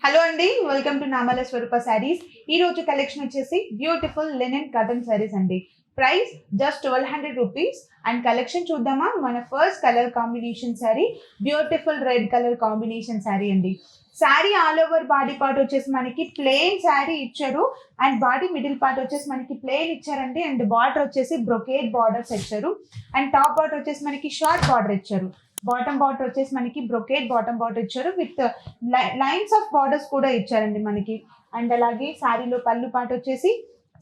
Hello అండి, welcome to Namala Swaroopa sarees. ఈ రోజు కలెక్షన్ వచ్చేసి బ్యూటిఫుల్ లినెన్ కాటన్ శారీస్ అండి. Price just 1200 rupees. And collection చూద్దామా. మన first colour combination sari beautiful red colour combination sari అండి. Sari all over body part వచ్చేసి మనకి ప్లెయిన్ శారీ ఇచ్చారు. అండ్ బాడీ మిడిల్ పార్ట్ వచ్చేసి మనకి ప్లెయిన్ ఇచ్చారండి. అండ్ బార్డర్ వచ్చేసి బ్రొకేడ్ బార్డర్స్ ఇచ్చారు. అండ్ టాప్ బార్డర్ వచ్చేసి మనకి షార్ట్ బార్డర్ ఇచ్చారు. బాటమ్ బార్డర్ వచ్చేసి మనకి బ్రొకేడ్ బాటమ్ బార్డర్ ఇచ్చారు విత్ లైన్స్ ఆఫ్ బార్డర్స్ కూడా ఇచ్చారండి మనకి. అండ్ అలాగే శారీలో పళ్ళు పాట వచ్చేసి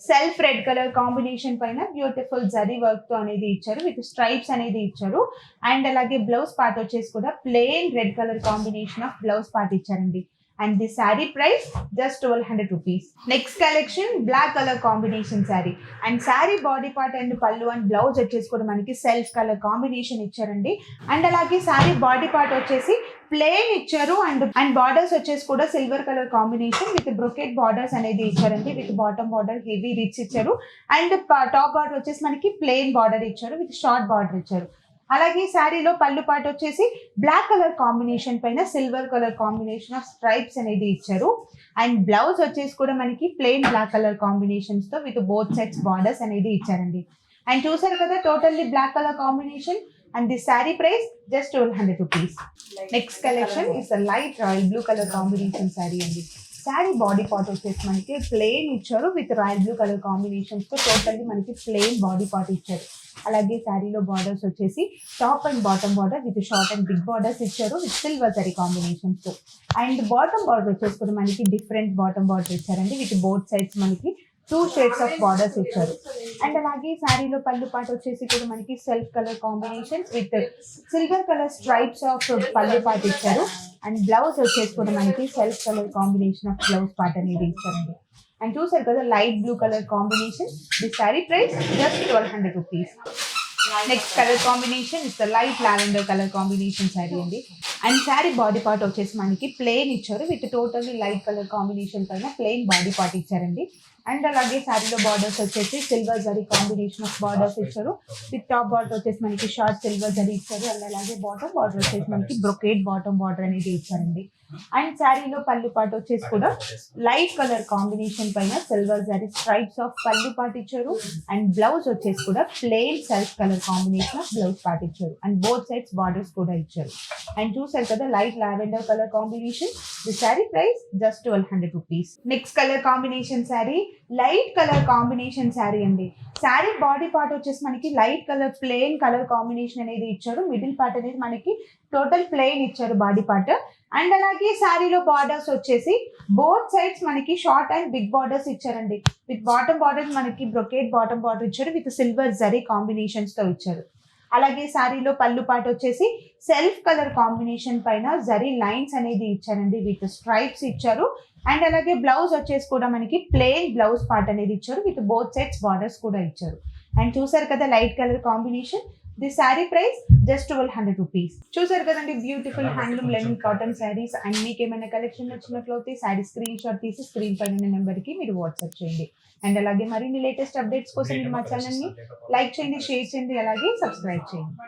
సెల్ఫ్ రెడ్ కలర్ కాంబినేషన్ పైన బ్యూటిఫుల్ జరీ వర్క్ తో అనేది ఇచ్చారు విత్ స్ట్రైప్స్ అనేది ఇచ్చారు. అండ్ అలాగే బ్లౌజ్ పార్ట్ వచ్చేసి కూడా plain red colour combination of blouse part ఇచ్చారండి. And the saree price just 1200 rupees. Next collection black color combination saree. And saree body part and pallu and blouse వచ్చేసి కూడా మనకి self colour combination ఇచ్చారండి. And అలాగే saree body part వచ్చేసి plain ఇచ్చారు. And borders వచ్చేసి కూడా silver colour combination with brocade borders అనేది ఇచ్చారండి. With bottom border heavy rich ఇచ్చారు. అండ్ టాప్ బార్డర్ వచ్చేసి మనకి ప్లెయిన్ బార్డర్ ఇచ్చారు విత్ షార్ట్ బార్డర్ ఇచ్చారు. అలాగే శారీలో పళ్ళు పాటు వచ్చేసి బ్లాక్ కలర్ కాంబినేషన్ పైన silver colour combination of stripes అనేది ఇచ్చారు. అండ్ బ్లౌజ్ వచ్చేసి కూడా మనకి ప్లెయిన్ బ్లాక్ కలర్ కాంబినేషన్స్ తో విత్ బోత్ సైడ్స్ బార్డర్స్ అనేది ఇచ్చారండి. అండ్ చూసారు కదా totally black colour combination. And the sari price just 1200 rupees. Next collection is light royal blue colour combination sari అండి. శారీ బాడీ పార్ట్ వచ్చేసి మనకి ప్లెయిన్ ఇచ్చారు with royal blue colour combinations తో టోటల్లీ మనకి ప్లెయిన్ బాడీ పార్ట్ ఇచ్చారు. అలాగే శారీలో బార్డర్స్ వచ్చేసి top and bottom border with short and big borders ఇచ్చారు విత్ సిల్వర్ జరీ కాంబినేషన్స్ తో. అండ్ బాటమ్ బార్డర్ వచ్చేసి కూడా మనకి డిఫరెంట్ బాటమ్ బార్డర్ ఇచ్చారండి విత్ బోత్ సైడ్స్ మనకి 2 షేడ్స్ ఆఫ్ బార్డర్స్ ఇచ్చారు. అండ్ అలాగే శారీలో పళ్ళు పాట వచ్చేసి కూడా మనకి self colour combinations with silver colour stripes of పళ్ళు పాట ఇచ్చారు. అండ్ బ్లౌజ్ వచ్చేసి కూడా మనకి self colour combination of blouse పాట అనేది ఇచ్చారండి. అండ్ చూసారు కదా light blue colour combination. The sari price just 1200 rupees. Next colour combination is light lavender colour combination sari అండి. అండ్ శారీ బాడీ పార్ట్ వచ్చేసి మనకి ప్లెయిన్ ఇచ్చారు with totally light colour combination పైన ప్లెయిన్ బాడీ పార్ట్ ఇచ్చారండి. అండ్ అలాగే శారీలో బార్డర్స్ వచ్చేసి silver zari combination of borders ఇచ్చారు విత్ టాప్ బార్డర్ వచ్చేసి మనకి షార్ట్ సిల్వర్ జరీ ఇచ్చారు. అండ్ అలాగే బాటమ్ బార్డర్ వచ్చేసి మనకి బ్రొకేడ్ బాటమ్ బార్డర్ అనేది ఇచ్చారండి. అండ్ శారీలో పళ్ళు పాటు వచ్చేసి కూడా లైట్ కలర్ కాంబినేషన్ పైన సిల్వర్ జరీ స్ట్రైప్స్ ఆఫ్ పళ్ళు పాటు ఇచ్చారు. అండ్ బ్లౌజ్ వచ్చేసి కూడా plain self colour combination of blouse పాటు ఇచ్చారు. అండ్ బోత్ సైడ్స్ బార్డర్స్ కూడా ఇచ్చారు. అండ్ చూసారు కదా light lavender colour combination. The sari price just 1200 rupees. Next colour combination sari light colour combination sari అండి. శారీ బాడీ పార్ట్ వచ్చేసి మనకి light colour plain colour combination అనేది ఇచ్చారు. మిడిల్ పార్ట్ అనేది మనకి టోటల్ ప్లెయిన్ ఇచ్చారు బాడీ పార్ట్. అండ్ అలాగే శారీలో బార్డర్స్ వచ్చేసి బోత్ సైడ్స్ మనకి షార్ట్ అండ్ బిగ్ బార్డర్స్ ఇచ్చారండి. విత్ బాటమ్ బార్డర్ మనకి బ్రొకేడ్ బాటమ్ బార్డర్ ఇచ్చారు విత్ సిల్వర్ జరీ కాంబినేషన్స్ తో ఇచ్చారు. అలాగే శారీలో పళ్ళు పాటు వచ్చేసి సెల్ఫ్ కలర్ కాంబినేషన్ పైన జరీ లైన్స్ అనేది ఇచ్చారండి విత్ స్ట్రైప్స్ ఇచ్చారు. అండ్ అలాగే బ్లౌజ్ వచ్చేసి కూడా మనకి ప్లెయిన్ బ్లౌజ్ పార్ట్ అనేది ఇచ్చారు విత్ బోత్ సైడ్స్ బార్డర్స్ కూడా ఇచ్చారు. అండ్ చూసారు కదా light colour combination. The sari price just 1200 rupees. చూసారు కదండి beautiful handloom linen cotton saris. And మీకు ఏమైనా కలెక్షన్ నచ్చినట్లయితే శారీ స్క్రీన్ షాట్ తీసి స్క్రీన్ పైన నెంబర్ కి మీరు వాట్సాప్ చేయండి. అండ్ అలాగే మరిన్ని లేటెస్ట్ అప్డేట్స్ కోసం మీరు మా ఛానల్ ని లైక్ చేయండి, షేర్ చేయండి, అలాగే సబ్స్క్రైబ్ చేయండి.